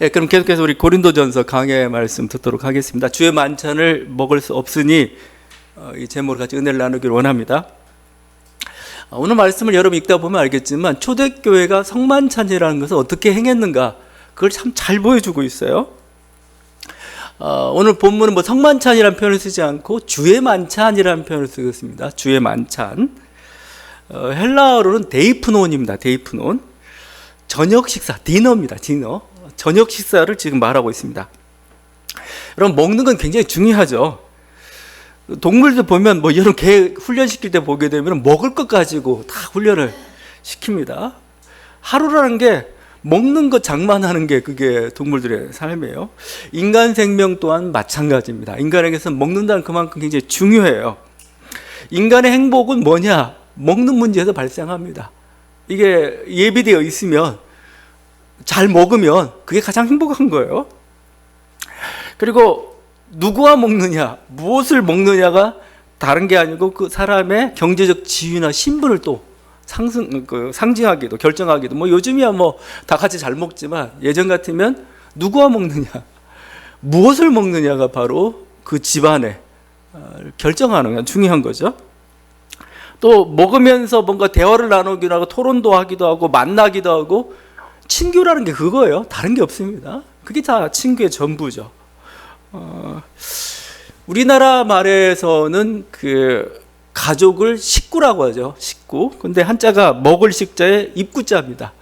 예, 그럼 계속해서 우리 고린도전서 강해 말씀 듣도록 하겠습니다. 주의 만찬을 먹을 수 없으니 이 제목을 같이 은혜를 나누기를 원합니다. 오늘 말씀을 여러분 읽다 보면 알겠지만 초대교회가 성만찬이라는 것을 어떻게 행했는가 그걸 참 잘 보여주고 있어요. 오늘 본문은 뭐 성만찬이라는 표현을 쓰지 않고 주의 만찬이라는 표현을 쓰고 있습니다. 주의 만찬. 헬라어로는 데이프논입니다. 데이프논. 저녁 식사, 디너입니다. 디너. 저녁 식사를 지금 말하고 있습니다. 여러분, 먹는 건 굉장히 중요하죠. 동물들 보면 뭐 여러분 개 훈련시킬 때 보게 되면 먹을 것 가지고 다 훈련을 시킵니다. 하루라는 게 먹는 것 장만하는 게 그게 동물들의 삶이에요. 인간 생명 또한 마찬가지입니다. 인간에게서 먹는다는 그만큼 굉장히 중요해요. 인간의 행복은 뭐냐? 먹는 문제에서 발생합니다. 이게 예비되어 있으면, 잘 먹으면 그게 가장 행복한 거예요. 그리고 누구와 먹느냐, 무엇을 먹느냐가 다른 게 아니고 그 사람의 경제적 지위나 신분을 또 상징하기도, 결정하기도, 뭐 요즘이야 뭐 다 같이 잘 먹지만 예전 같으면 누구와 먹느냐, 무엇을 먹느냐가 바로 그 집안에 결정하는 중요한 거죠. 또 먹으면서 뭔가 대화를 나누기도 하고 토론도 하기도 하고 만나기도 하고, 친교라는 게 그거예요. 다른 게 없습니다. 그게 다 친교의 전부죠. 우리나라 말에서는 그 가족을 식구라고 하죠. 식구. 근데 한자가 먹을 식자에 입구자입니다.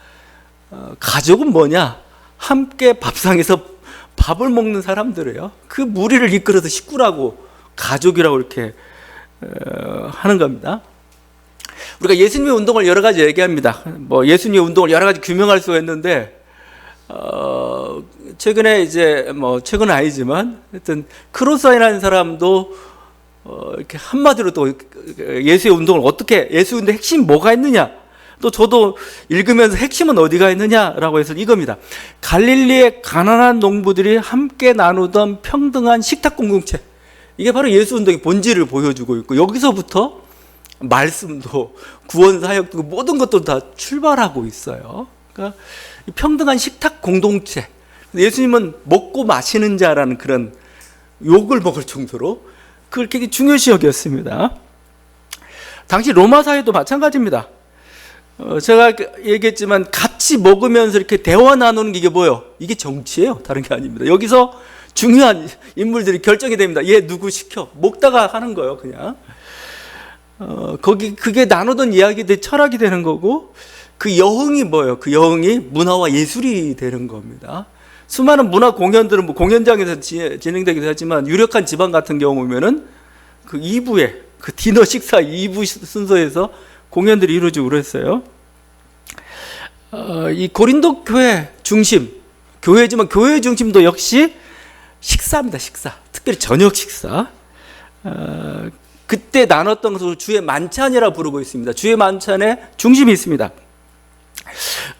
가족은 뭐냐? 함께 밥상에서 밥을 먹는 사람들이에요. 그 무리를 이끌어서 식구라고, 가족이라고 이렇게 하는 겁니다. 우리가 예수님의 운동을 여러 가지 얘기합니다. 뭐 예수님의 운동을 여러 가지 규명할 수가 있는데, 최근에 이제 뭐 최근은 아니지만 하여튼 크로스아이라는 사람도 이렇게 한마디로 또 예수의 운동을 어떻게, 예수 운동 핵심 뭐가 있느냐, 또 저도 읽으면서 핵심은 어디가 있느냐라고 해서 이겁니다. 갈릴리의 가난한 농부들이 함께 나누던 평등한 식탁 공동체, 이게 바로 예수 운동의 본질을 보여주고 있고, 여기서부터 말씀도 구원 사역도 모든 것도 다 출발하고 있어요. 그러니까 평등한 식탁 공동체. 예수님은 먹고 마시는 자라는 그런 욕을 먹을 정도로 그걸 되게 중요시 여겼습니다. 당시 로마 사회도 마찬가지입니다. 제가 얘기했지만 같이 먹으면서 이렇게 대화 나누는 게 이게 뭐예요? 이게 정치예요. 다른 게 아닙니다. 여기서 중요한 인물들이 결정이 됩니다. 얘 누구 시켜? 먹다가 하는 거예요, 그냥. 그게 나누던 이야기들이 철학이 되는 거고, 그 여흥이 뭐예요? 그 여흥이 문화와 예술이 되는 겁니다. 수많은 문화 공연들은 뭐 공연장에서 진행되기도 하지만, 유력한 지방 같은 경우 보면은 그 2부에, 그 디너 식사 2부 순서에서 공연들이 이루어지고 그랬어요. 이 고린도 교회 중심, 교회지만 교회 중심도 역시 식사입니다, 식사. 특별히 저녁 식사. 그때 나눴던 것을 주의 만찬이라 부르고 있습니다. 주의 만찬에 중심이 있습니다.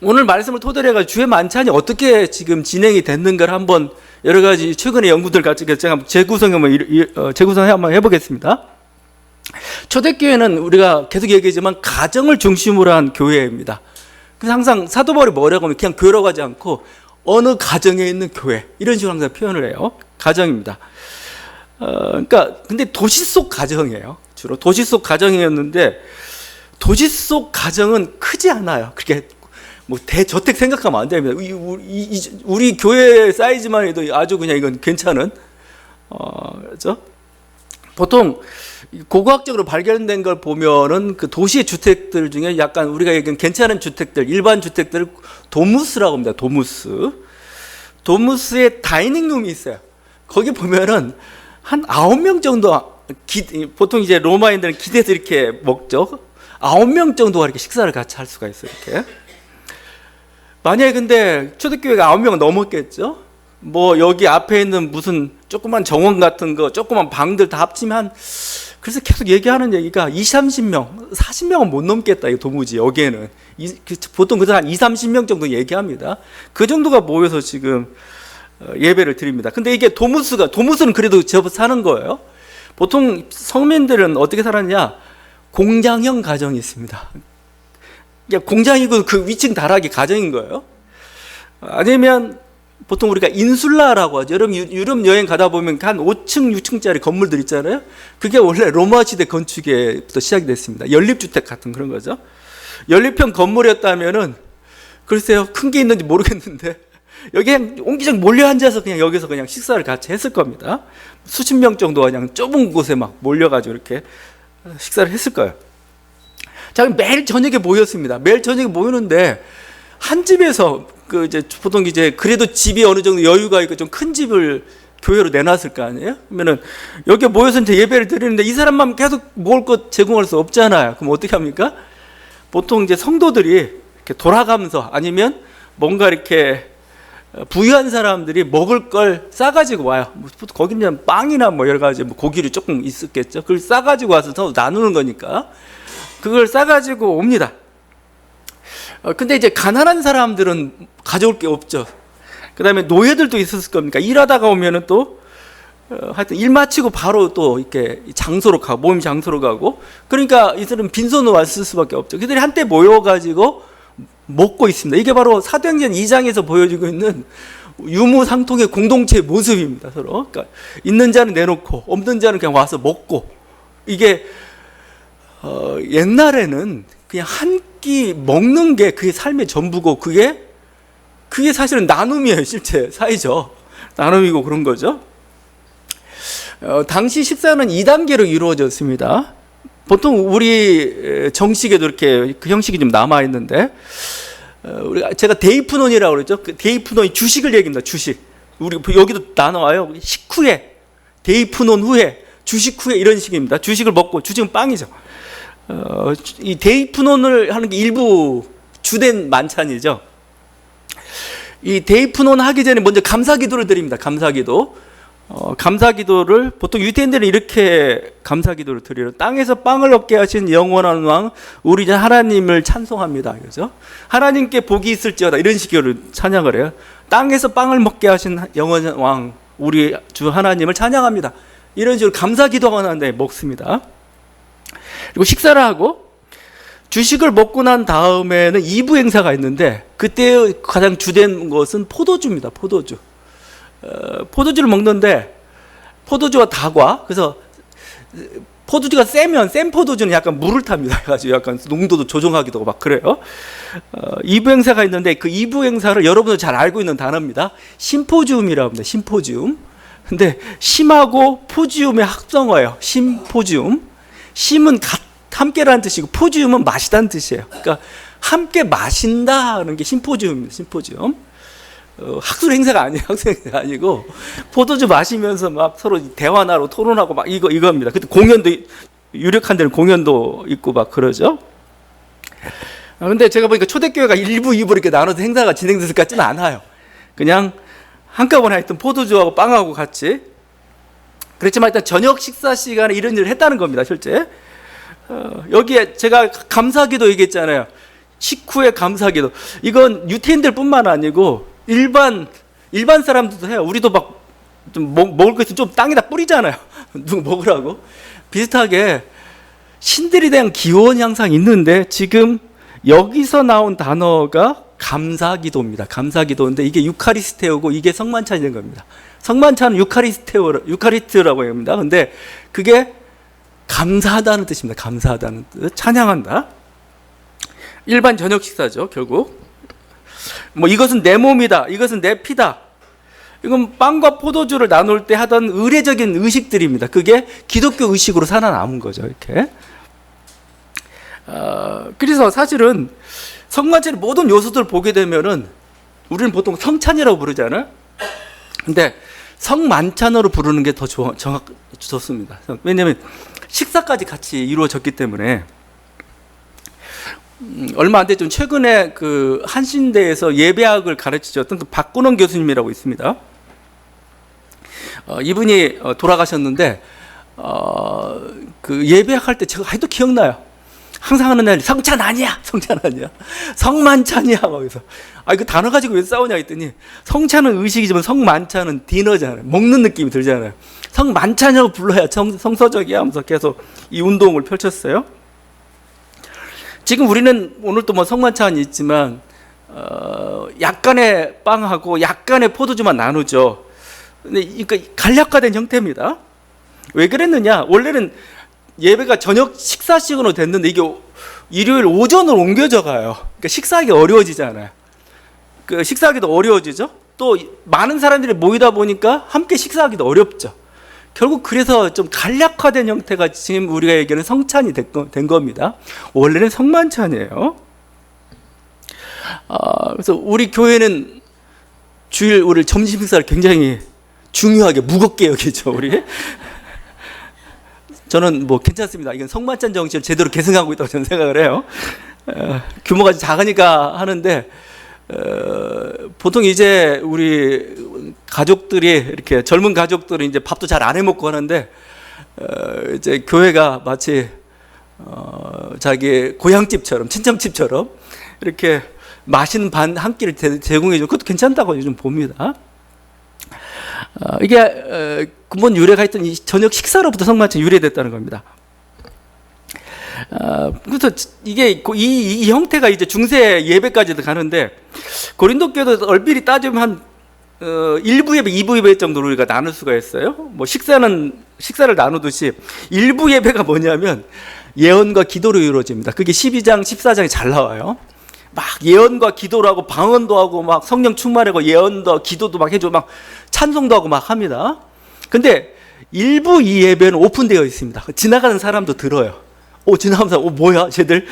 오늘 말씀을 토대로 해가지고 주의 만찬이 어떻게 지금 진행이 됐는가를 한번 여러 가지 최근의 연구들 같이 제가 재구성해 한번 해보겠습니다. 초대교회는 우리가 계속 얘기하지만 가정을 중심으로 한 교회입니다. 그래서 항상 사도 바울이 뭐라고 하면 그냥 교회라고 하지 않고 어느 가정에 있는 교회, 이런 식으로 항상 표현을 해요. 가정입니다. 그러니까 근데 도시 속 가정이에요. 주로 도시 속 가정이었는데, 도시 속 가정은 크지 않아요. 그렇게 뭐 대저택 생각하면 안 됩니다. 우리 교회 사이즈만 해도 아주 그냥 이건 괜찮은, 그렇죠? 보통 고고학적으로 발견된 걸 보면은 그 도시의 주택들 중에 약간 우리가 얘기하는 괜찮은 주택들, 일반 주택들을 도무스라고 합니다. 도무스. 도무스에 다이닝룸이 있어요. 거기 보면은 한 9명 정도, 보통 이제 로마인들은 기대서 이렇게 먹죠. 9명 정도가 이렇게 식사를 같이 할 수가 있어요, 이렇게. 만약에 근데 초대교회가 9명은 넘었겠죠? 뭐 여기 앞에 있는 무슨 조그만 정원 같은 거, 조그만 방들 다 합치면, 그래서 계속 얘기하는 얘기가 20, 30명, 40명은 못 넘겠다, 이거 도무지, 여기에는. 보통 그래서 한 20, 30명 정도 얘기합니다. 그 정도가 모여서 지금 예배를 드립니다. 근데 이게 도무스는 그래도 제법 사는 거예요. 보통 성민들은 어떻게 살았냐? 공장형 가정이 있습니다. 공장이고 그 위층 다락이 가정인 거예요. 아니면 보통 우리가 인슐라라고 하죠. 여러분 유럽 여행 가다 보면 한 5층, 6층짜리 건물들 있잖아요. 그게 원래 로마 시대 건축에부터 시작이 됐습니다. 연립주택 같은 그런 거죠. 연립형 건물이었다면은 글쎄요, 큰 게 있는지 모르겠는데 여기 그냥 옹기장 몰려 앉아서 그냥 여기서 그냥 식사를 같이 했을 겁니다. 수십 명 정도가 그냥 좁은 곳에 막 몰려가지고 이렇게 식사를 했을 거예요. 자, 매일 저녁에 모였습니다. 매일 저녁에 모이는데 한 집에서 그 이제 보통 이제 그래도 집이 어느 정도 여유가 있고 좀 큰 집을 교회로 내놨을 거 아니에요? 그러면은 여기 모여서 이제 예배를 드리는데 이 사람만 계속 먹을 것 제공할 수 없잖아요. 그럼 어떻게 합니까? 보통 이제 성도들이 이렇게 돌아가면서 아니면 뭔가 이렇게 부유한 사람들이 먹을 걸 싸가지고 와요. 거기는 빵이나 뭐 여러 가지 뭐 고기를 조금 있었겠죠. 그걸 싸가지고 와서 서로 나누는 거니까 그걸 싸가지고 옵니다. 근데 이제 가난한 사람들은 가져올 게 없죠. 그 다음에 노예들도 있었을 겁니까? 일하다가 오면은 또 하여튼 일 마치고 바로 또 이렇게 장소로 가고 모임 장소로 가고 그러니까 이들은 빈손으로 왔을 수밖에 없죠. 그들이 한때 모여가지고 먹고 있습니다. 이게 바로 사도행전 2장에서 보여주고 있는 유무상통의 공동체의 모습입니다. 서로 그러니까 있는 자는 내놓고 없는 자는 그냥 와서 먹고 이게 옛날에는 그냥 한 끼 먹는 게 그게 삶의 전부고 그게 사실은 나눔이에요. 실제 사이죠. 나눔이고 그런 거죠. 당시 식사는 2단계로 이루어졌습니다. 보통 우리 정식에도 이렇게 그 형식이 좀 남아 있는데 제가 데이프논이라고 그러죠. 그 데이프논이 주식을 얘기합니다. 주식. 우리 여기도 나눠와요. 식후에 데이프논 후에 주식 후에 이런 식입니다. 주식을 먹고 주식은 빵이죠. 이 데이프논을 하는 게 일부 주된 만찬이죠. 이 데이프논 하기 전에 먼저 감사기도를 드립니다. 감사기도. 감사기도를 보통 유대인들은 이렇게 감사기도를 드려요. 땅에서 빵을 얻게 하신 영원한 왕 우리 하나님을 찬송합니다. 그죠? 하나님께 복이 있을지어다 이런 식으로 찬양을 해요. 땅에서 빵을 먹게 하신 영원한 왕 우리 주 하나님을 찬양합니다. 이런 식으로 감사기도가 하는데 먹습니다. 그리고 식사를 하고 주식을 먹고 난 다음에는 2부 행사가 있는데 그때 가장 주된 것은 포도주입니다. 포도주. 포도주를 먹는데 포도주와 다과 그래서 포도주가 세면 센 포도주는 약간 물을 탑니다. 그래가지고 약간 농도도 조정하기도 하고 막 그래요. 2부 행사가 있는데 그 2부 행사를 여러분들 잘 알고 있는 단어입니다. 심포지움이라고 합니다. 심포지움. 근데 심하고 포지움의 합성어예요. 심포지움. 심은 함께라는 뜻이고 포지움은 마시다는 뜻이에요. 그러니까 함께 마신다는 게 심포지움입니다. 심포지움. 학술 행사가 아니에요. 학술 행사가 아니고 포도주 마시면서 막 서로 대화나로 토론하고 막 이겁니다. 그때 공연도 유력한 데는 공연도 있고 막 그러죠. 근데 제가 보니까 초대교회가 1부, 2부 이렇게 나눠서 행사가 진행됐을 것 같지는 않아요. 그냥 한꺼번에 하여튼 포도주하고 빵하고 같이. 그렇지만 일단 저녁 식사 시간에 이런 일을 했다는 겁니다. 실제. 여기에 제가 감사기도 얘기했잖아요. 식후의 감사기도. 이건 유태인들 뿐만 아니고 일반 사람들도 해요. 우리도 막 좀 먹을 거 있으면 좀 땅에다 뿌리잖아요. 누구 먹으라고. 비슷하게 신들에 대한 기원 향상이 있는데 지금 여기서 나온 단어가 감사기도입니다. 감사기도인데 이게 유카리스테오고 이게 성만찬인 겁니다. 성만찬은 유카리스트라고 합니다. 근데 그게 감사하다는 뜻입니다. 감사하다는 뜻. 찬양한다. 일반 저녁 식사죠, 결국. 뭐 이것은 내 몸이다. 이것은 내 피다. 이건 빵과 포도주를 나눌 때 하던 의례적인 의식들입니다. 그게 기독교 의식으로 살아남은 거죠, 이렇게. 그래서 사실은 성만찬의 모든 요소들을 보게 되면은 우리는 보통 성찬이라고 부르잖아요. 근데 성만찬으로 부르는 게 더 좋습니다. 왜냐하면 식사까지 같이 이루어졌기 때문에. 얼마 안 됐죠. 최근에 그 한신대에서 예배학을 가르치셨던 그 박근원 교수님이라고 있습니다. 이분이 돌아가셨는데 그 예배학 할 때 제가 아직도 기억나요. 항상 하는 날 성찬 아니야, 성찬 아니야, 성만찬이야. 거기서 그 단어 가지고 왜 싸우냐 했더니 성찬은 의식이지만 성만찬은 디너잖아요. 먹는 느낌이 들잖아요. 성만찬이라고 불러야 성서적이야 하면서 계속 이 운동을 펼쳤어요. 지금 우리는 오늘 또 뭐 성만찬이 있지만 약간의 빵하고 약간의 포도주만 나누죠. 근데 그러니까 간략화된 형태입니다. 왜 그랬느냐? 원래는 예배가 저녁 식사 시간으로 됐는데 이게 일요일 오전으로 옮겨져 가요. 그러니까 식사하기 어려워지잖아요. 그 식사하기도 어려워지죠. 또 많은 사람들이 모이다 보니까 함께 식사하기도 어렵죠. 결국 그래서 좀 간략화된 형태가 지금 우리가 얘기하는 성찬이 된 겁니다. 원래는 성만찬이에요. 그래서 우리 교회는 주일 우리 점심 식사를 굉장히 중요하게 무겁게 여기죠. 우리 저는 뭐 괜찮습니다. 이건 성만찬 정신을 제대로 계승하고 있다고 저는 생각을 해요. 규모가 작으니까 하는데 보통 이제 우리 가족들이 이렇게 젊은 가족들은 이제 밥도 잘 안 해먹고 하는데 이제 교회가 마치 자기 고향집처럼 친정집처럼 이렇게 맛있는 반 한 끼를 제공해주고 그것도 괜찮다고 요즘 봅니다. 이게 근본 유래가 있던 이 저녁 식사로부터 성만찬이 유래됐다는 겁니다. 그래서 이게 이 형태가 이제 중세 예배까지도 가는데 고린도 교회도 얼핏이 따지면 한 1부 예배, 2부 예배 정도로 우리가 나눌 수가 있어요. 뭐 식사를 나누듯이 1부 예배가 뭐냐면 예언과 기도로 이루어집니다. 그게 12장, 14장에 잘 나와요. 막 예언과 기도를 하고 방언도 하고 막 성령 충만하고 예언도 기도도 막 해주고 막 찬송도 하고 막 합니다. 근데 일부 이 예배는 오픈되어 있습니다. 지나가는 사람도 들어요. 지나가면서 뭐야 쟤들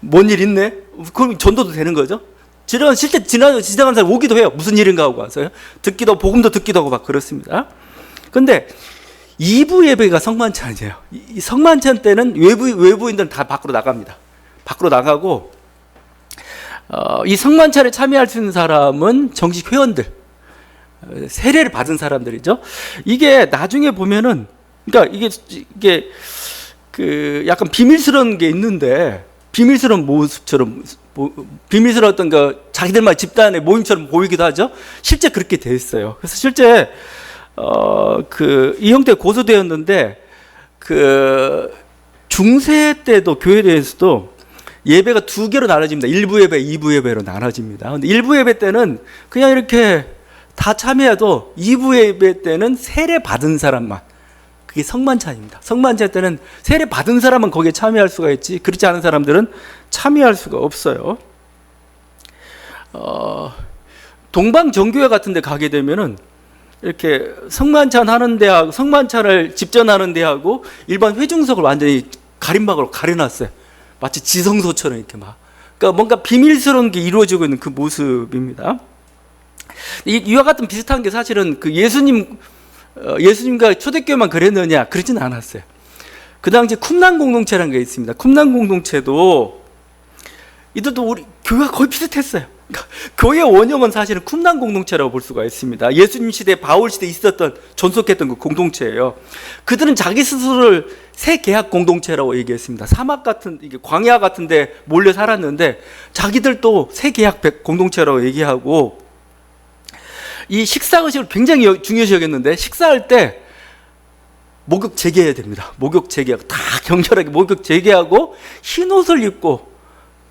뭔 일 있네? 그럼 전도도 되는 거죠. 실제 지나가는 사람 오기도 해요. 무슨 일인가 하고 와서요. 듣기도 하고 복음도 듣기도 하고 막 그렇습니다. 근데 2부 예배가 성만찬이에요. 이 성만찬 때는 외부인들은 다 밖으로 나갑니다. 밖으로 나가고 이 성만찬에 참여할 수 있는 사람은 정식 회원들, 세례를 받은 사람들이죠. 이게 나중에 보면은, 그러니까 이게 그 약간 비밀스러운 게 있는데, 비밀스러운 모습처럼, 비밀스러웠던 그 자기들만 집단의 모임처럼 보이기도 하죠. 실제 그렇게 돼 있어요. 그래서 실제 이 형태 고소되었는데, 그 중세 때도 교회 내에서도 예배가 두 개로 나눠집니다. 1부 예배, 2부 예배로 나눠집니다. 근데 1부 예배 때는 그냥 이렇게 다 참여해도 2부 예배 때는 세례 받은 사람만, 그게 성만찬입니다. 성만찬 때는 세례 받은 사람은 거기에 참여할 수가 있지, 그렇지 않은 사람들은 참여할 수가 없어요. 동방 정교회 같은 데 가게 되면은 이렇게 성만찬 하는 데하고 성만찬을 집전하는 데하고 일반 회중석을 완전히 가림막으로 가려놨어요. 마치 지성소처럼 이렇게 막. 그러니까 뭔가 비밀스러운 게 이루어지고 있는 그 모습입니다. 이와 같은 비슷한 게 사실은 그 예수님과 초대교회만 그랬느냐? 그러진 않았어요. 그 당시에 쿰란 공동체라는 게 있습니다. 쿰란 공동체도 이들도 우리 교회가 거의 비슷했어요. 그러니까 교회의 원형은 사실은 쿰란 공동체라고 볼 수가 있습니다. 예수님 시대, 바울 시대에 있었던 존속했던 그 공동체예요. 그들은 자기 스스로를 새 계약 공동체라고 얘기했습니다. 사막 같은, 이게 광야 같은데 몰려 살았는데 자기들도 새 계약 공동체라고 얘기하고, 이 식사 의식을 굉장히 중요시 여겼는데 식사할 때 목욕 재개해야 됩니다. 목욕 재개하고 다 격렬하게 목욕 재개하고 흰 옷을 입고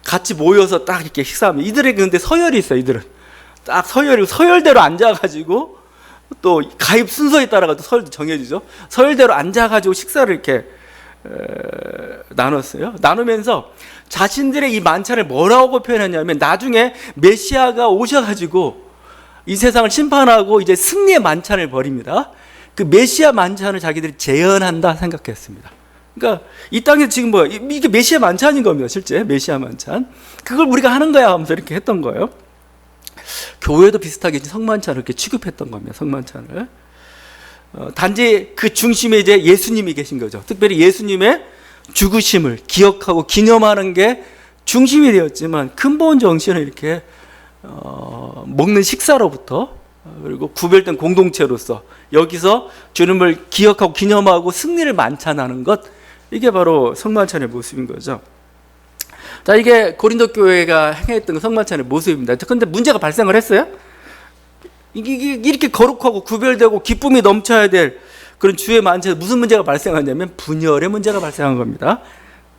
같이 모여서 딱 이렇게 식사하면, 이들에게 근데 서열이 있어요. 이들은 딱 서열대로 앉아가지고, 또 가입 순서에 따라서 서열도 정해지죠. 서열대로 앉아가지고 식사를 이렇게 나눴어요. 나누면서 자신들의 이 만찬을 뭐라고 표현했냐면, 나중에 메시아가 오셔가지고 이 세상을 심판하고 이제 승리의 만찬을 벌입니다. 그 메시아 만찬을 자기들이 재현한다 생각했습니다. 그러니까 이 땅에 지금 이게 메시아 만찬인 겁니다. 실제 메시아 만찬. 그걸 우리가 하는 거야 하면서 이렇게 했던 거예요. 교회도 비슷하게 성만찬을 이렇게 취급했던 겁니다. 성만찬을. 단지 그 중심에 이제 예수님이 계신 거죠. 특별히 예수님의 죽으심을 기억하고 기념하는 게 중심이 되었지만, 근본 정신은 이렇게 먹는 식사로부터, 그리고 구별된 공동체로서 여기서 주님을 기억하고 기념하고 승리를 만찬하는 것, 이게 바로 성만찬의 모습인 거죠. 자, 이게 고린도 교회가 행했던 성만찬의 모습입니다. 그런데 문제가 발생을 했어요. 이게 이렇게 거룩하고 구별되고 기쁨이 넘쳐야 될 그런 주의 만찬에 무슨 문제가 발생하냐면 분열의 문제가 발생한 겁니다.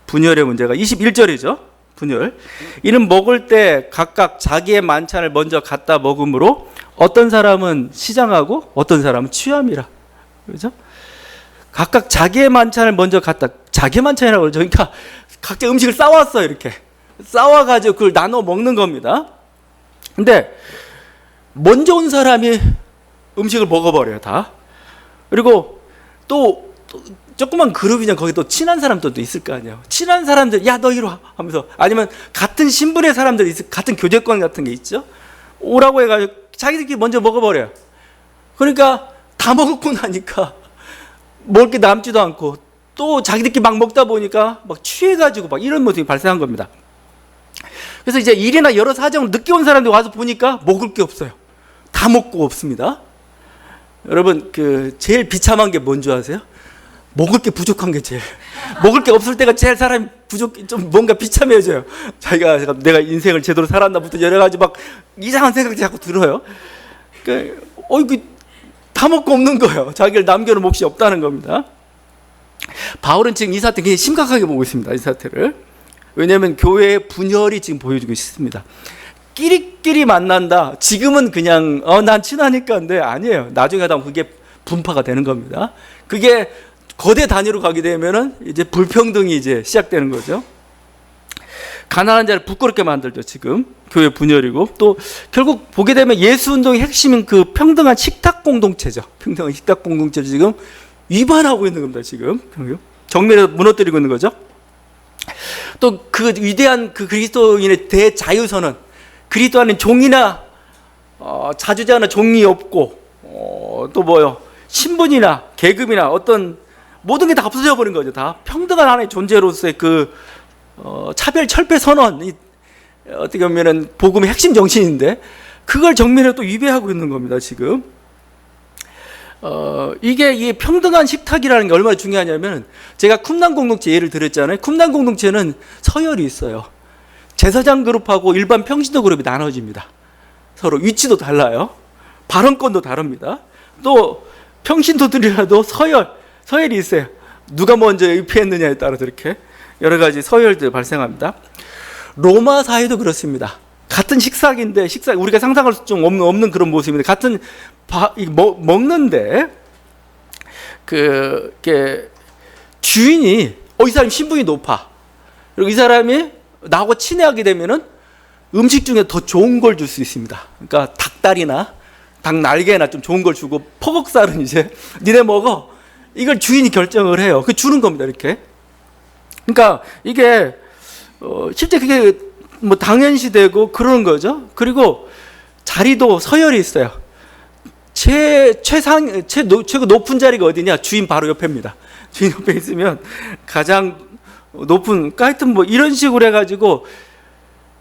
분열의 문제가 21절이죠. 분열. 이는 먹을 때 각각 자기의 만찬을 먼저 갖다 먹으므로 어떤 사람은 시장하고 어떤 사람은 취함이라. 그렇죠? 각각 자기의 만찬을 먼저 갖다, 자기 만찬이라고 그러죠. 그러니까 각자 음식을 싸왔어요. 이렇게 싸와가지고 그걸 나눠 먹는 겁니다. 근데 먼저 온 사람이 음식을 먹어버려요, 다. 그리고 또 조그만 그룹이냐, 거기 또 친한 사람들도 있을 거 아니에요. 친한 사람들, 야, 너 이리 와 하면서, 아니면 같은 신분의 사람들이 있을, 같은 교제권 같은 게 있죠. 오라고 해가지고 자기들끼리 먼저 먹어버려요. 그러니까 다 먹고 나니까 먹을 게 남지도 않고, 또 자기들끼리 막 먹다 보니까 막 취해가지고 막 이런 모습이 발생한 겁니다. 그래서 이제 일이나 여러 사정을 늦게 온 사람들이 와서 보니까 먹을 게 없어요. 다 먹고 없습니다. 여러분, 제일 비참한 게 뭔지 아세요? 먹을 게 부족한 게 제일, 먹을 게 없을 때가 제일 사람이 좀 뭔가 비참해져요. 내가 인생을 제대로 살았나부터 여러 가지 막 이상한 생각이 자꾸 들어요. 그러니까 다 먹고 없는 거예요. 자기를 남겨놓은 몫이 없다는 겁니다. 바울은 지금 이 사태 굉장히 심각하게 보고 있습니다. 이 사태를. 왜냐하면 교회의 분열이 지금 보여주고 있습니다. 끼리끼리 만난다. 지금은 그냥 난 친하니까인데 아니에요. 나중에 하다 보면 그게 분파가 되는 겁니다. 그게 거대 단위로 가게 되면은 이제 불평등이 이제 시작되는 거죠. 가난한 자를 부끄럽게 만들죠. 지금 교회 분열이고, 또 결국 보게 되면 예수 운동의 핵심인 그 평등한 식탁 공동체죠. 평등한 식탁 공동체를 지금 위반하고 있는 겁니다. 지금 정면에서 무너뜨리고 있는 거죠. 또 그 위대한 그 그리스도인의 대자유선언, 그리스도 안에 종이나 자주자나 종이 없고, 또 뭐요, 신분이나 계급이나 어떤 모든 게 다 없어져 버린 거죠. 다 평등한 하나의 존재로서의 그 차별 철폐 선언이 어떻게 보면은 복음의 핵심 정신인데, 그걸 정면에 또 위배하고 있는 겁니다. 지금 이게 이 평등한 식탁이라는 게 얼마나 중요하냐면, 제가 쿰난 공동체 예를 들었잖아요. 쿰난 공동체는 서열이 있어요. 제사장 그룹하고 일반 평신도 그룹이 나눠집니다. 서로 위치도 달라요. 발언권도 다릅니다. 또 평신도들이라도 서열이 있어요. 누가 먼저 입회했느냐에 따라서 이렇게 여러 가지 서열들 발생합니다. 로마 사회도 그렇습니다. 같은 식사인데 우리가 상상할 수 좀 없는 그런 모습인데, 같은 먹는데 주인이 이 사람 신분이 높아. 그리고 이 사람이 나하고 친해하게 되면은 음식 중에 더 좋은 걸 줄 수 있습니다. 그러니까 닭다리나 닭 날개나 좀 좋은 걸 주고, 포곡살은 이제 니네 먹어. 이걸 주인이 결정을 해요. 그 주는 겁니다. 이렇게. 그러니까 이게 실제 그게 뭐 당연시되고 그러는 거죠. 그리고 자리도 서열이 있어요. 최고 높은 자리가 어디냐? 주인 바로 옆에입니다. 주인 옆에 있으면 가장 높은, 하여튼 뭐 이런 식으로 해가지고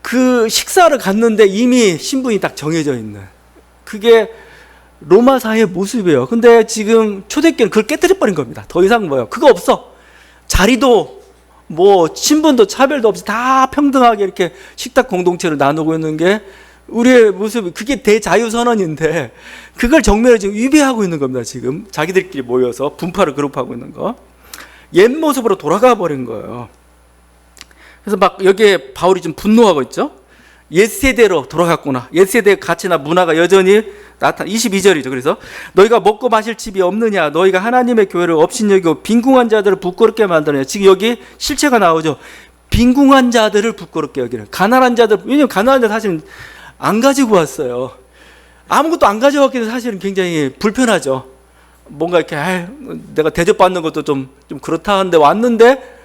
그 식사를 갔는데 이미 신분이 딱 정해져 있는, 그게 로마 사회의 모습이에요. 근데 지금 초대교회는 그걸 깨뜨려버린 겁니다. 더 이상 뭐요? 그거 없어. 자리도 뭐 신분도 차별도 없이 다 평등하게 이렇게 식탁 공동체를 나누고 있는 게 우리의 모습이, 그게 대자유선언인데 그걸 정면에 지금 위배하고 있는 겁니다. 지금 자기들끼리 모여서 분파를 그룹하고 있는 거, 옛 모습으로 돌아가 버린 거예요. 그래서 막 여기에 바울이 좀 분노하고 있죠. 옛 세대로 돌아갔구나. 옛 세대의 가치나 문화가 여전히 나타나. 22절이죠. 그래서 너희가 먹고 마실 집이 없느냐? 너희가 하나님의 교회를 업신여기고 빈궁한 자들을 부끄럽게 만드느냐? 지금 여기 실체가 나오죠. 빈궁한 자들을 부끄럽게 여기는, 가난한 자들. 왜냐하면 가난한 자 사실은 안 가지고 왔어요. 아무것도 안 가져왔기 때문에 사실은 굉장히 불편하죠. 뭔가 이렇게 내가 대접받는 것도 좀 그렇다 하는데 왔는데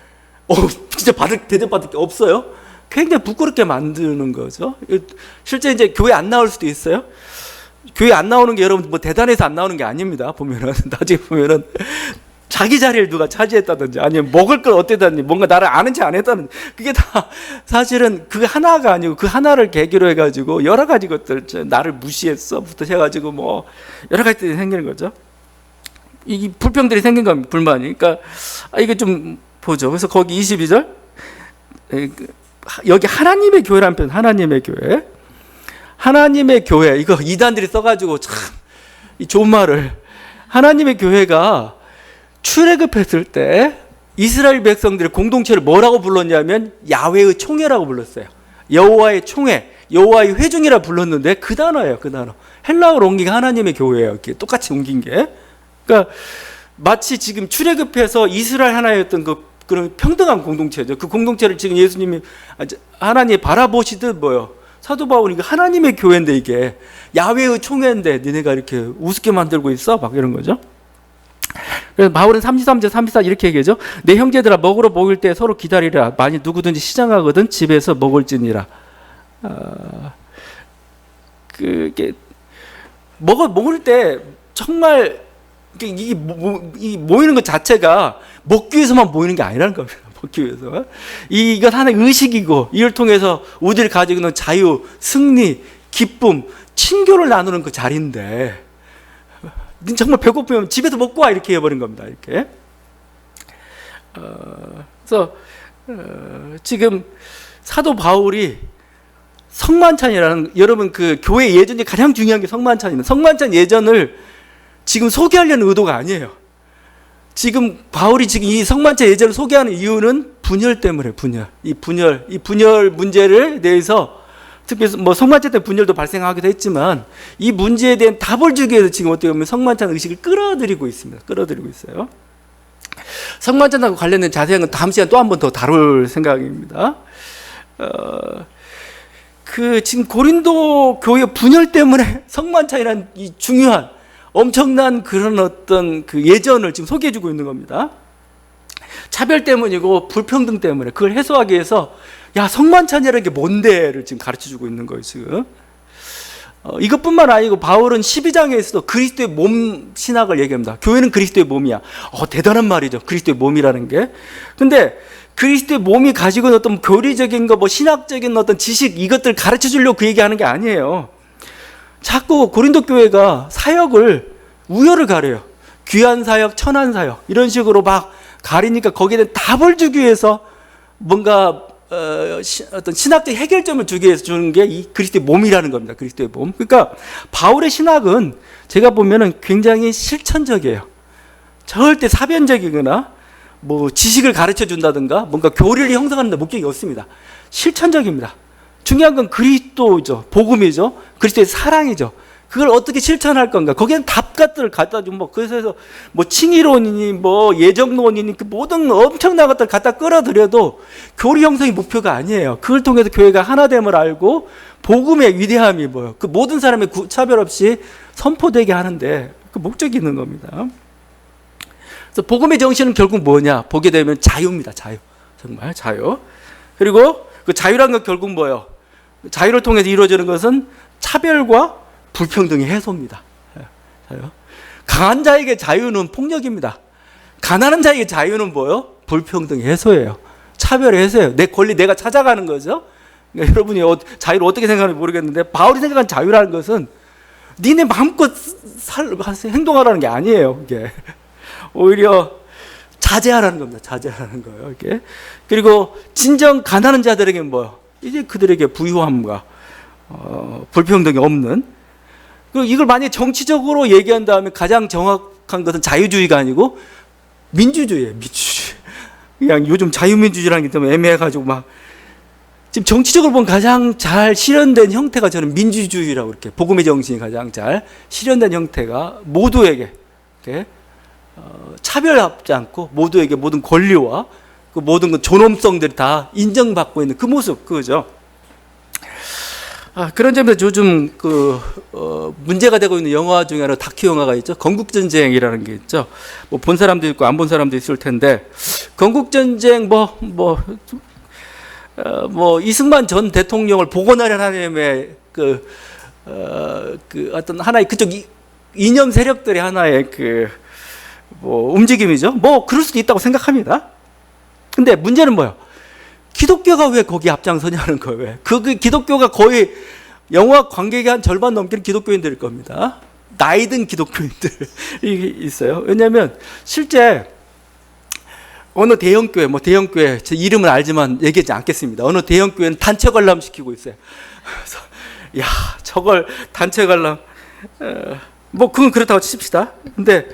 진짜 대접받을 게 없어요. 굉장히 부끄럽게 만드는 거죠. 실제 이제 교회 안 나올 수도 있어요. 교회 안 나오는 게 여러분 뭐 대단해서 안 나오는 게 아닙니다. 보면은 나중에 보면은 자기 자리를 누가 차지했다든지, 아니면 먹을 걸 어땠다든지, 뭔가 나를 아는지 안 했다든지, 그게 다 사실은 그 하나가 아니고 그 하나를 계기로 해가지고 여러 가지 것들, 나를 무시했어부터 해가지고 뭐 여러 가지들이 생기는 거죠. 이 불평들이 생긴 겁니다. 불만이. 그러니까 이게 좀 보죠. 그래서 거기 22절, 여기 하나님의 교회라는 표현, 하나님의 교회. 하나님의 교회, 이거 이단들이 써가지고 참 이 좋은 말을, 하나님의 교회가 출애굽했을 때 이스라엘 백성들의 공동체를 뭐라고 불렀냐면 야훼의 총회라고 불렀어요. 여호와의 총회, 여호와의 회중이라 불렀는데 그 단어예요. 그 단어. 헬라어로 옮긴 게 하나님의 교회예요. 이렇게 똑같이 옮긴 게. 그러니까 마치 지금 출애굽해서 이스라엘 하나였던 그런 평등한 공동체죠. 그 공동체를 지금 예수님이 하나님이 바라보시듯 뭐요? 사도 바울이 하나님의 교회인데 이게 야훼의 총회인데 니네가 이렇게 우습게 만들고 있어? 막 이런 거죠. 그래서 바울은 33절 34 이렇게 얘기하죠. 내 형제들아 먹으러 모일 때 서로 기다리라. 만일 누구든지 시장하거든 집에서 먹을지니라. 그게 먹을 때 정말 이 모이는 것 자체가 먹기 위해서만 모이는 게 아니라는 겁니다. 먹기 위해서. 이건 하나의 의식이고 이를 통해서 우리들이 가지고 있는 자유, 승리, 기쁨, 친교를 나누는 그 자리인데 정말 배고프면 집에서 먹고 와 이렇게 해버린 겁니다. 이렇게. 그래서 지금 사도 바울이 성만찬이라는 여러분 그 교회 예전에 가장 중요한 게 성만찬입니다. 성만찬 예전을 지금 소개하려는 의도가 아니에요. 지금 바울이 지금 이 성만찬 예전을 소개하는 이유는 분열 때문에 이 분열 문제를 대해서 특히 뭐 성만찬 때 분열도 발생하기도 했지만 이 문제에 대한 답을 주기 위해서 지금 어떻게 보면 성만찬 의식을 끌어들이고 있습니다. 끌어들이고 있어요. 성만찬하고 관련된 자세한 건 다음 시간 또 한 번 더 다룰 생각입니다. 지금 고린도 교회 분열 때문에 성만찬이라는 이 중요한 엄청난 그런 어떤 그 예전을 지금 소개해주고 있는 겁니다. 차별 때문이고 불평등 때문에 그걸 해소하기 위해서 야 성만찬이라는 게 뭔데를 지금 가르쳐주고 있는 거예요 지금. 이것뿐만 아니고 바울은 12장에서도 그리스도의 몸 신학을 얘기합니다. 교회는 그리스도의 몸이야. 대단한 말이죠. 그리스도의 몸이라는 게. 근데 그리스도의 몸이 가지고 있는 어떤 교리적인 거, 뭐 신학적인 어떤 지식 이것들 가르쳐 주려고 그 얘기하는 게 아니에요. 자꾸 고린도 교회가 사역을 우열을 가려요. 귀한 사역, 천한 사역 이런 식으로 막 가리니까 거기에 대한 답을 주기 위해서 뭔가 어떤 신학적 해결점을 주기 위해서 주는 게 이 그리스도의 몸이라는 겁니다. 그리스도의 몸. 그러니까 바울의 신학은 제가 보면은 굉장히 실천적이에요. 절대 사변적이거나 뭐 지식을 가르쳐 준다든가 뭔가 교리를 형성하는 데 목적이 없습니다. 실천적입니다. 중요한 건 그리스도죠. 복음이죠. 그리스도의 사랑이죠. 그걸 어떻게 실천할 건가. 거기에는 답것들을 갖다 주고 그래서 뭐 칭의론이니 뭐 예정론이니 그 모든 엄청난 것들을 갖다 끌어들여도 교리 형성이 목표가 아니에요. 그걸 통해서 교회가 하나됨을 알고 복음의 위대함이 뭐예요. 그 모든 사람의 차별 없이 선포되게 하는데 그 목적이 있는 겁니다. 그래서 복음의 정신은 결국 뭐냐? 보게 되면 자유입니다. 자유. 정말 자유. 그리고 그 자유라는 건 결국 뭐예요? 자유를 통해서 이루어지는 것은 차별과 불평등의 해소입니다. 자유. 강한 자에게 자유는 폭력입니다. 가난한 자에게 자유는 뭐예요? 불평등의 해소예요. 차별의 해소예요. 내 권리 내가 찾아가는 거죠. 그러니까 여러분이 자유를 어떻게 생각하는지 모르겠는데 바울이 생각한 자유라는 것은 니네 마음껏 행동하라는 게 아니에요. 이게. 오히려 자제하라는 겁니다. 자제하라는 거예요. 이게. 그리고 진정 가난한 자들에게는 뭐요? 이제 그들에게 부유함과 불평등이 없는. 그리고 이걸 만약에 정치적으로 얘기한다면 가장 정확한 것은 자유주의가 아니고 민주주의예요. 민주주의. 그냥 요즘 자유민주주의라는 게 좀 애매해가지고 막 지금 정치적으로 보면 가장 잘 실현된 형태가 저는 민주주의라고 이렇게 복음의 정신이 가장 잘 실현된 형태가 모두에게 이렇게 차별하지 않고 모두에게 모든 권리와 그 모든 그 존엄성들이 다 인정받고 있는 그 모습 그거죠. 그런 점에서 요즘 문제가 되고 있는 영화 중에 하나 다큐 영화가 있죠. 건국전쟁이라는 게 있죠. 뭐 본 사람도 있고 안 본 사람도 있을 텐데 건국전쟁 이승만 전 대통령을 복원하려는 하나님의 어떤 하나의 그쪽 이념 세력들의 하나의 움직임이죠. 그럴 수도 있다고 생각합니다. 근데 문제는 뭐예요? 기독교가 왜 거기 앞장서냐는 거예요. 왜? 기독교가 거의 영화 관객의 한 절반 넘기는 기독교인들일 겁니다. 나이 든 기독교인들이 있어요. 왜냐하면 실제 어느 대형교회, 대형교회, 제 이름은 알지만 얘기하지 않겠습니다. 어느 대형교회는 단체 관람시키고 있어요. 그래서, 저걸 단체 관람, 뭐 그건 그렇다고 칩시다. 근데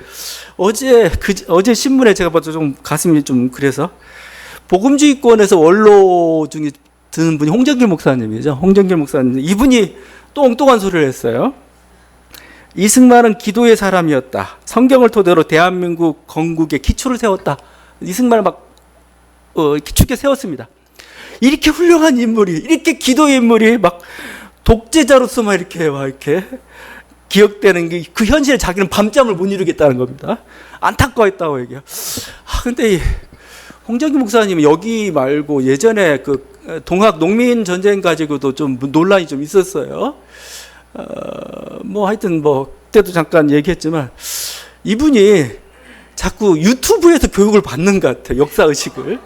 어제 신문에 제가 봐도 좀 가슴이 좀 그래서 복음주의권에서 원로 중에 드는 분이 홍정길 목사님이죠. 홍정길 목사님. 이분이 또 엉뚱한 소리를 했어요. 이승만은 기도의 사람이었다. 성경을 토대로 대한민국 건국의 기초를 세웠다. 이승만을 막 기축에 세웠습니다. 이렇게 훌륭한 인물이, 이렇게 기도의 인물이 막 독재자로서만 이렇게 기억되는 게 그 현실에 자기는 밤잠을 못 이루겠다는 겁니다. 안타까웠다고 얘기해요. 근데 이 홍정기 목사님은 여기 말고 예전에 그 동학 농민 전쟁 가지고도 좀 논란이 좀 있었어요. 뭐 하여튼 뭐 그때도 잠깐 얘기했지만 이분이 자꾸 유튜브에서 교육을 받는 것 같아요. 역사 의식을.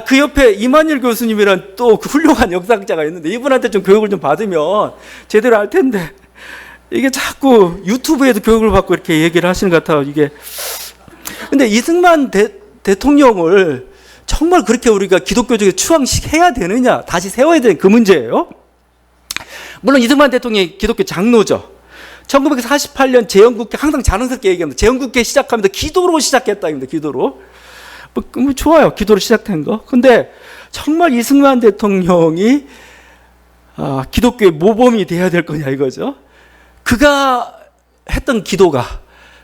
그 옆에 이만일 교수님이란 또 그 훌륭한 역사학자가 있는데 이분한테 좀 교육을 좀 받으면 제대로 알 텐데 이게 자꾸 유튜브에도 교육을 받고 이렇게 얘기를 하시는 것 같아요. 이게. 근데 이승만 대통령을 정말 그렇게 우리가 기독교적으로 추앙해야 되느냐, 다시 세워야 되는 그 문제예요. 물론 이승만 대통령이 기독교 장로죠. 1948년 제헌국회, 항상 자랑스럽게 얘기합니다. 제헌국회 시작하면서 기도로 시작했다입니다. 기도로. 뭐 좋아요. 기도로 시작된 거. 근데 정말 이승만 대통령이 기독교의 모범이 돼야 될 거냐 이거죠. 그가 했던 기도가,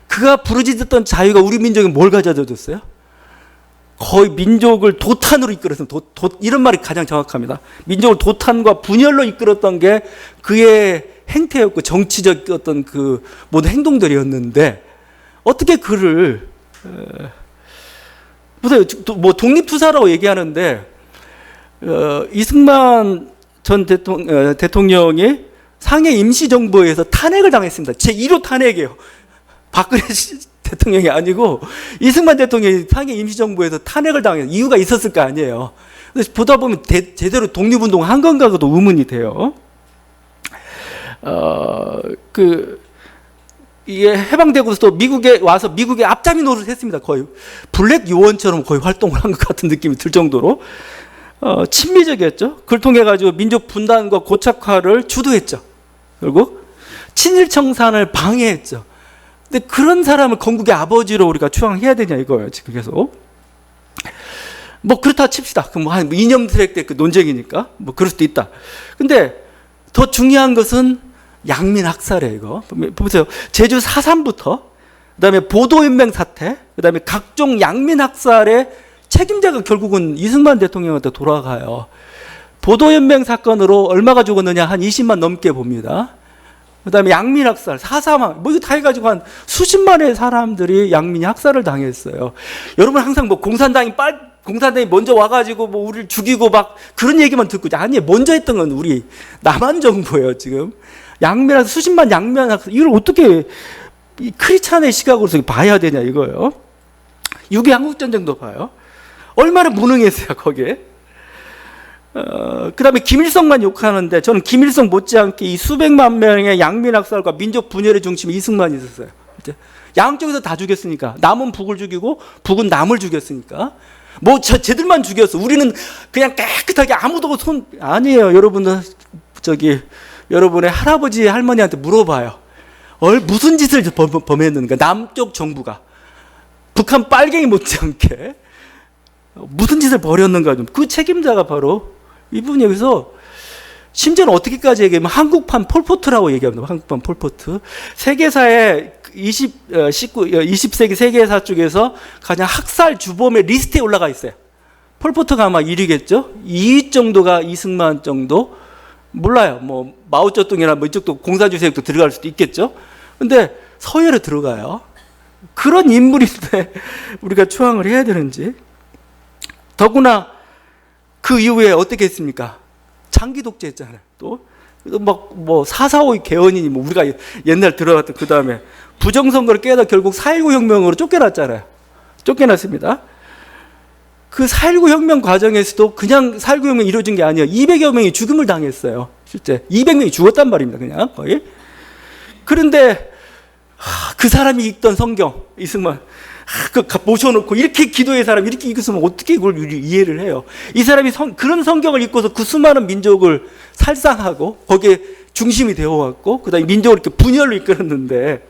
그가 부르짖었던 자유가 우리 민족에 뭘 가져다 줬어요? 거의 민족을 도탄으로 이끌었습니다. 이런 말이 가장 정확합니다. 민족을 도탄과 분열로 이끌었던 게 그의 행태였고 정치적 어떤 그 모든 행동들이었는데 어떻게 그를 보세요. 뭐 독립투사라고 얘기하는데 이승만 전 대통령이 상해 임시정부에서 탄핵을 당했습니다. 제1호 탄핵이에요. 박근혜 대통령이 아니고 이승만 대통령이 상해 임시정부에서 탄핵을 당해서 이유가 있었을 거 아니에요. 그래서 보다 보면 제대로 독립운동을 한 건가도 의문이 돼요. 이게 해방되고서 미국에 와서 미국의 앞잡이 노릇을 했습니다. 거의 블랙 요원처럼 거의 활동을 한 것 같은 느낌이 들 정도로 친미적이었죠. 그걸 통해 가지고 민족 분단과 고착화를 주도했죠. 결국 친일 청산을 방해했죠. 근데 그런 사람을 건국의 아버지로 우리가 추앙해야 되냐 이거예요. 지금 계속. 뭐 그렇다 칩시다. 뭐 한 이념 트랙 때 그 논쟁이니까 뭐 그럴 수도 있다. 근데 더 중요한 것은 양민 학살이에요. 이거 보세요. 제주 4.3부터 그다음에 보도연맹 사태, 그다음에 각종 양민 학살의 책임자가 결국은 이승만 대통령한테 돌아가요. 보도연맹 사건으로 얼마가 죽었느냐? 한 20만 넘게 봅니다. 그 다음에 양민 학살, 4.3, 뭐 이거 다 해가지고 한 수십만의 사람들이 양민이 학살을 당했어요. 여러분 항상 뭐 공산당이 먼저 와가지고 뭐 우리를 죽이고 막 그런 얘기만 듣고, 아니, 먼저 했던 건 우리 남한 정부예요, 지금. 양민 학살, 수십만 양민 학살, 이걸 어떻게 이 크리스찬의 시각으로서 봐야 되냐 이거예요. 6.25 한국전쟁도 봐요. 얼마나 무능했어요, 거기에. 그 다음에 김일성만 욕하는데 저는 김일성 못지않게 이 수백만 명의 양민학살과 민족 분열의 중심에 이승만이 있었어요. 양쪽에서 다 죽였으니까. 남은 북을 죽이고 북은 남을 죽였으니까. 뭐 쟤들만 죽였어. 우리는 그냥 깨끗하게 아무도 아니에요. 여러분은 여러분의 할아버지 할머니한테 물어봐요. 무슨 짓을 범했는가. 남쪽 정부가 북한 빨갱이 못지않게 무슨 짓을 벌였는가. 좀 그 책임자가 바로 이분이. 여기서 심지어는 어떻게까지 얘기하면 한국판 폴포트라고 얘기합니다. 한국판 폴포트. 세계사의 20세기 세계사 쪽에서 가장 학살 주범의 리스트에 올라가 있어요. 폴포트가 아마 1위겠죠. 2위 정도가 이승만 정도. 몰라요. 뭐 마오쩌둥이나 뭐 이쪽도 공산주의세력도 들어갈 수도 있겠죠. 근데 서열에 들어가요. 그런 인물인데 우리가 추앙을 해야 되는지. 더구나 그 이후에 어떻게 했습니까? 장기 독재했잖아요. 또 막 뭐 4.45 개헌이니 뭐 우리가 옛날 들어갔던 그 다음에 부정선거를 깨다 결국 4.19 혁명으로 쫓겨났잖아요. 쫓겨났습니다. 그 4.19 혁명 과정에서도 그냥 4.19 혁명이 이루어진 게 아니에요. 200여 명이 죽음을 당했어요. 실제 200명이 죽었단 말입니다. 그냥 거의. 그런데 그 사람이 읽던 성경, 이승만 모셔놓고 이렇게 기도의 사람 이렇게 읽었으면 어떻게 이걸 이해를 해요? 이 사람이 그런 성경을 읽고서 그 수많은 민족을 살상하고 거기에 중심이 되어왔고 그다음에 민족을 이렇게 분열로 이끌었는데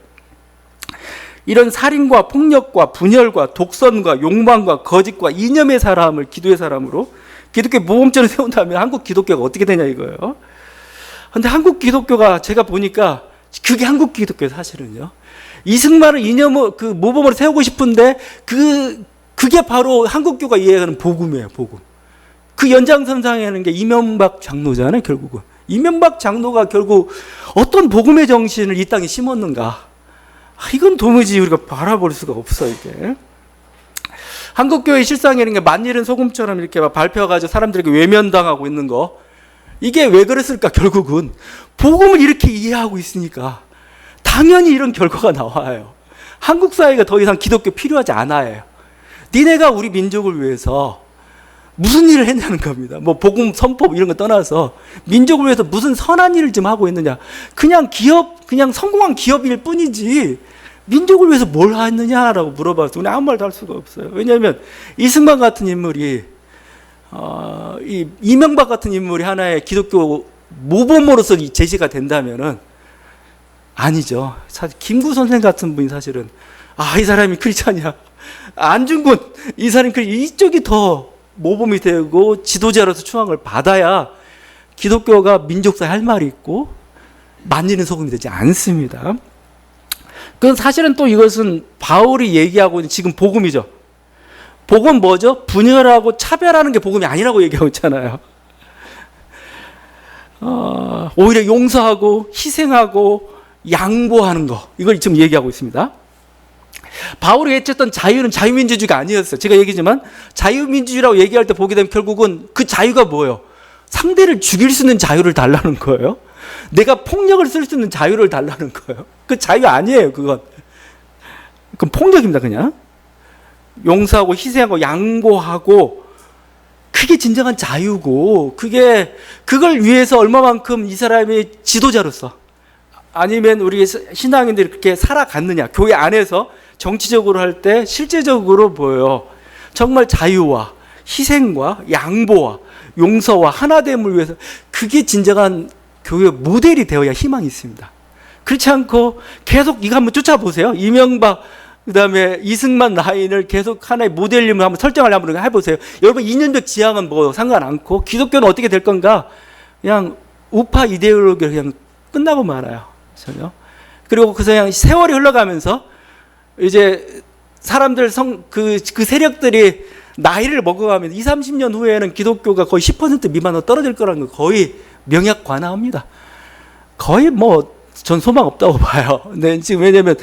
이런 살인과 폭력과 분열과 독선과 욕망과 거짓과 이념의 사람을 기도의 사람으로 기독교 모범점을 세운다면 한국 기독교가 어떻게 되냐 이거예요. 근데 한국 기독교가 제가 보니까 그게 한국 기독교예요, 사실은요. 이승만을 이념을 그 모범으로 세우고 싶은데 그게 바로 한국교가 이해하는 복음이에요, 복음. 그 연장선상에 하는 게 이명박 장로잖아요, 결국은. 이명박 장로가 결국 어떤 복음의 정신을 이 땅에 심었는가. 이건 도무지 우리가 바라볼 수가 없어, 이게. 한국교회 실상에 이런 게 만일은 소금처럼 이렇게 막 발표해가지고 사람들에게 외면당하고 있는 거. 이게 왜 그랬을까, 결국은. 복음을 이렇게 이해하고 있으니까. 당연히 이런 결과가 나와요. 한국 사회가 더 이상 기독교 필요하지 않아요. 니네가 우리 민족을 위해서 무슨 일을 했냐는 겁니다. 뭐 복음 선포 이런 거 떠나서 민족을 위해서 무슨 선한 일을 좀 하고 있느냐. 그냥 성공한 기업일 뿐이지 민족을 위해서 뭘 했느냐라고 물어봐서 우리 아무 말도 할 수가 없어요. 왜냐하면 이승만 같은 인물이 이 이명박 같은 인물이 하나의 기독교 모범으로서 제시가 된다면은 아니죠. 사실 김구 선생 같은 분이 사실은 이 사람이 크리스찬이야. 안중근 이 사람이 이쪽이 더 모범이 되고 지도자로서 추앙을 받아야 기독교가 민족사에 할 말이 있고 만지는 소금이 되지 않습니다. 그건 사실은 또 이것은 바울이 얘기하고 있는 지금 복음이죠. 복음은 뭐죠? 분열하고 차별하는 게 복음이 아니라고 얘기하고 있잖아요. 오히려 용서하고 희생하고 양보하는 거, 이걸 지금 얘기하고 있습니다. 바울이 외쳤던 자유는 자유민주주의가 아니었어요. 제가 얘기지만 자유민주주의라고 얘기할 때 보게 되면 결국은 그 자유가 뭐예요? 상대를 죽일 수 있는 자유를 달라는 거예요. 내가 폭력을 쓸 수 있는 자유를 달라는 거예요. 그 자유 아니에요, 그건. 그건 폭력입니다, 그냥. 용서하고 희생하고 양보하고 그게 진정한 자유고 그걸 위해서 얼마만큼 이 사람이 지도자로서 아니면 우리 신앙인들이 그렇게 살아갔느냐. 교회 안에서 정치적으로 할 때 실제적으로 보여요. 정말 자유와 희생과 양보와 용서와 하나됨을 위해서 그게 진정한 교회 모델이 되어야 희망이 있습니다. 그렇지 않고 계속 이거 한번 쫓아보세요. 이명박 그다음에 이승만 라인을 계속 하나의 모델님을 한번 설정하려면 해보세요. 여러분 이념적 지향은 뭐 상관 않고 기독교는 어떻게 될 건가? 그냥 우파 이데올로기로 그냥 끝나고 말아요. 전혀. 그리고 그냥 세월이 흘러가면서 이제 사람들 그 세력들이 나이를 먹어가면 20, 30년 후에는 기독교가 거의 10% 미만으로 떨어질 거라는 거 거의 명약관화합니다. 거의 전 소망 없다고 봐요. 네, 지금 왜냐면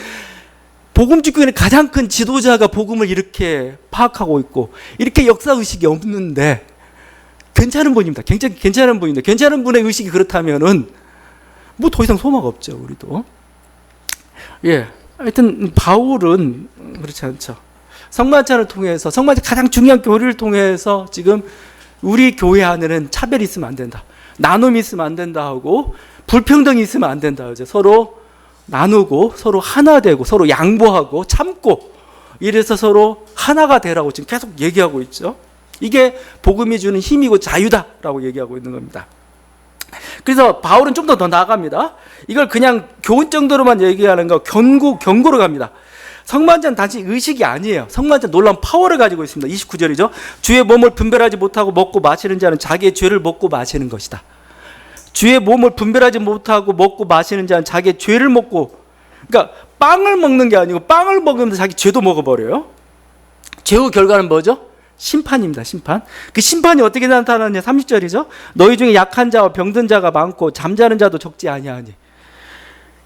복음 집권의 가장 큰 지도자가 복음을 이렇게 파악하고 있고 이렇게 역사의식이 없는데 괜찮은 분입니다. 굉장히 괜찮은 분인데 괜찮은 분의 의식이 그렇다면은 더 이상 소망 없죠, 우리도. 예. 하여튼, 바울은 그렇지 않죠. 성만찬을 통해서, 성만찬 가장 중요한 교리를 통해서 지금 우리 교회 안에는 차별이 있으면 안 된다. 나눔이 있으면 안 된다 하고, 불평등이 있으면 안 된다. 이제 서로 나누고, 서로 하나 되고, 서로 양보하고, 참고, 이래서 서로 하나가 되라고 지금 계속 얘기하고 있죠. 이게 복음이 주는 힘이고 자유다라고 얘기하고 있는 겁니다. 그래서 바울은 좀 더 나아갑니다. 이걸 그냥 교훈 정도로만 얘기하는 거 경고로 갑니다. 성만찬 단지 의식이 아니에요. 성만찬 놀라운 파워를 가지고 있습니다. 29절이죠. 주의 몸을 분별하지 못하고 먹고 마시는 자는 자기의 죄를 먹고 마시는 것이다. 주의 몸을 분별하지 못하고 먹고 마시는 자는 자기의 죄를 먹고, 그러니까 빵을 먹는 게 아니고 빵을 먹으면서 자기 죄도 먹어버려요. 죄의 결과는 뭐죠? 심판입니다. 심판. 그 심판이 어떻게 나타나느냐. 30절이죠. 너희 중에 약한 자와 병든 자가 많고 잠자는 자도 적지 아니하니.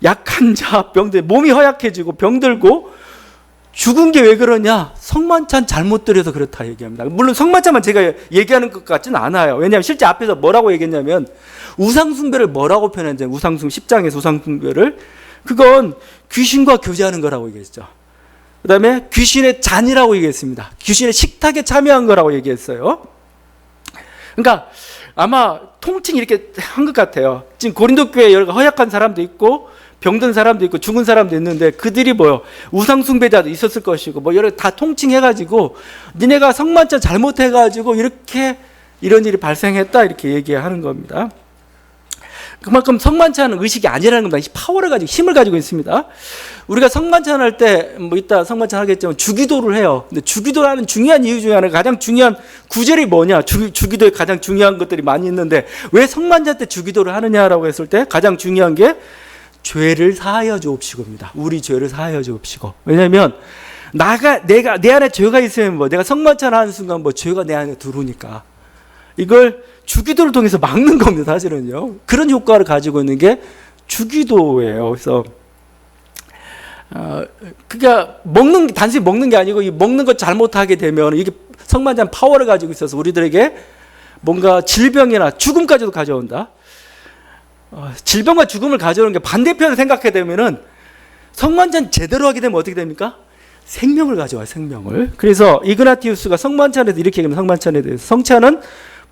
약한 자, 병들, 몸이 허약해지고 병들고 죽은 게 왜 그러냐? 성만찬 잘못 드려서 그렇다 얘기합니다. 물론 성만찬만 제가 얘기하는 것 같지는 않아요. 왜냐하면 실제 앞에서 뭐라고 얘기했냐면 우상숭배를 뭐라고 표현했는지, 10장에서 우상숭배를 그건 귀신과 교제하는 거라고 얘기했죠. 그 다음에 귀신의 잔이라고 얘기했습니다. 귀신의 식탁에 참여한 거라고 얘기했어요. 그러니까 아마 통칭 이렇게 한 것 같아요. 지금 고린도 교회에 여러 허약한 사람도 있고 병든 사람도 있고 죽은 사람도 있는데 그들이 우상숭배자도 있었을 것이고 여러 다 통칭해가지고 니네가 성만찬 잘못해가지고 이렇게 이런 일이 발생했다 이렇게 얘기하는 겁니다. 그만큼 성만찬은 의식이 아니라는 겁니다. 파워를 가지고 힘을 가지고 있습니다. 우리가 성만찬 할 때 뭐 이따 성만찬 하겠지만 주기도를 해요. 근데 주기도를 하는 중요한 이유 중에 하나가 가장 중요한 구절이 뭐냐? 주기도에 가장 중요한 것들이 많이 있는데 왜 성만찬 때 주기도를 하느냐라고 했을 때 가장 중요한 게 죄를 사하여 주옵시고입니다. 우리 죄를 사하여 주옵시고. 왜냐하면 내 안에 죄가 있으면 뭐 내가 성만찬 하는 순간 뭐 죄가 내 안에 들어오니까 이걸 주기도를 통해서 막는 겁니다. 사실은요. 그런 효과를 가지고 있는 게 주기도예요. 그래서 그러니까 단순히 먹는 게 아니고 이 먹는 것 잘못하게 되면 이게 성만찬 파워를 가지고 있어서 우리들에게 뭔가 질병이나 죽음까지도 가져온다. 질병과 죽음을 가져오는 게 반대편을 생각하게 되면은 성만찬 제대로 하게 되면 어떻게 됩니까? 생명을 가져와요. 생명을. 그래서 이그나티우스가 성만찬에서 이렇게 얘기합니다. 성만찬에 대해서 성찬은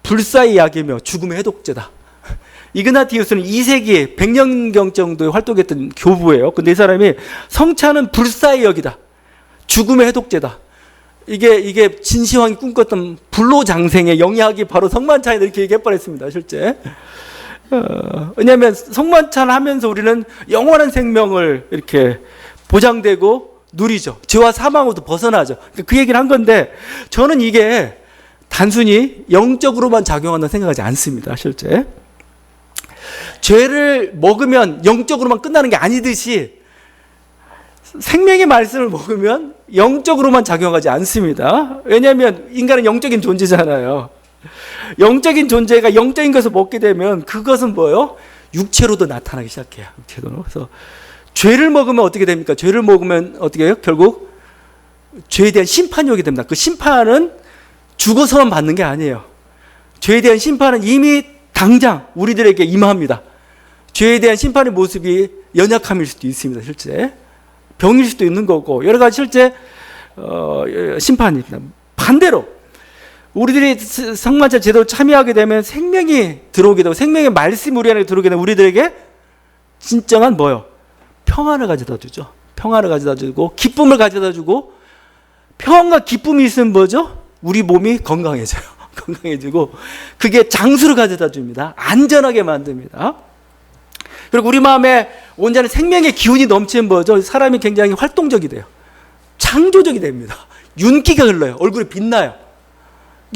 불사의 약이며 죽음의 해독제다. 이그나티우스는 2세기에 100년경 정도에 활동했던 교부예요. 근데 이 사람이 성찬은 불사의 약이다. 죽음의 해독제다. 이게 진시황이 꿈꿨던 불로장생의 영약이 바로 성만찬이다. 이렇게 얘기해버렸습니다. 실제. 왜냐하면 성만찬 하면서 우리는 영원한 생명을 이렇게 보장되고 누리죠. 죄와 사망으로도 벗어나죠. 그 얘기를 한 건데 저는 이게 단순히 영적으로만 작용한다고 생각하지 않습니다. 실제 죄를 먹으면 영적으로만 끝나는 게 아니듯이 생명의 말씀을 먹으면 영적으로만 작용하지 않습니다. 왜냐하면 인간은 영적인 존재잖아요. 영적인 존재가 영적인 것을 먹게 되면 그것은 뭐예요? 육체로도 나타나기 시작해요. 육체로. 그래서 죄를 먹으면 어떻게 됩니까? 죄를 먹으면 어떻게 해요? 결국 죄에 대한 심판이 오게 됩니다. 그 심판은 죽어서만 받는 게 아니에요. 죄에 대한 심판은 이미 당장 우리들에게 임합니다. 죄에 대한 심판의 모습이 연약함일 수도 있습니다. 실제 병일 수도 있는 거고 여러 가지 실제 심판입니다. 반대로 우리들이 성만찬 제대로 참여하게 되면 생명이 들어오게 되고 생명의 말씀이 우리 안에 들어오게 되면 우리들에게 진정한 뭐요? 평안을 가져다 주죠. 평안을 가져다 주고 기쁨을 가져다 주고 평안과 기쁨이 있으면 뭐죠? 우리 몸이 건강해져요. 건강해지고 그게 장수를 가져다 줍니다. 안전하게 만듭니다. 그리고 우리 마음에 온전히 생명의 기운이 넘치는 뭐죠? 사람이 굉장히 활동적이 돼요. 창조적이 됩니다. 윤기가 흘러요. 얼굴이 빛나요.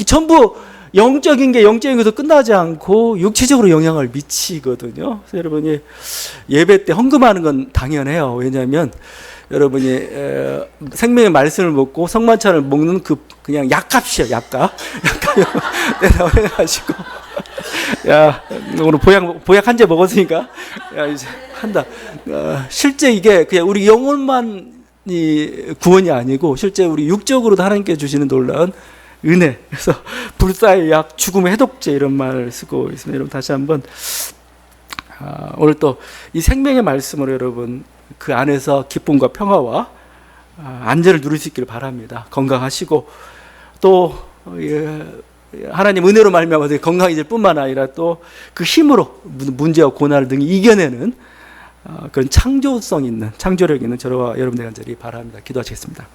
전부 영적인 것도 끝나지 않고 육체적으로 영향을 미치거든요. 그래서 여러분이 예배 때 헌금하는 건 당연해요. 왜냐하면 여러분이 생명의 말씀을 먹고 성만찬을 먹는 그냥 약값이에요. 약값. 내가시고 야 오늘 보약 한 재 먹었으니까 야 이제 한다. 실제 이게 그냥 우리 영혼만이 구원이 아니고 실제 우리 육적으로도 하나님께 주시는 놀라운 은혜. 그래서 불사의 약, 죽음의 해독제 이런 말을 쓰고 있습니다. 여러분 다시 한번 오늘 또 이 생명의 말씀으로 여러분 그 안에서 기쁨과 평화와 안전을 누릴 수 있기를 바랍니다. 건강하시고 또 하나님 은혜로 말미암아 건강해질 뿐만 아니라 또 그 힘으로 문제와 고난을 등이 이겨내는 그런 창조성 있는 창조력 있는 저와 여러분들 간절히 바랍니다. 기도하시겠습니다.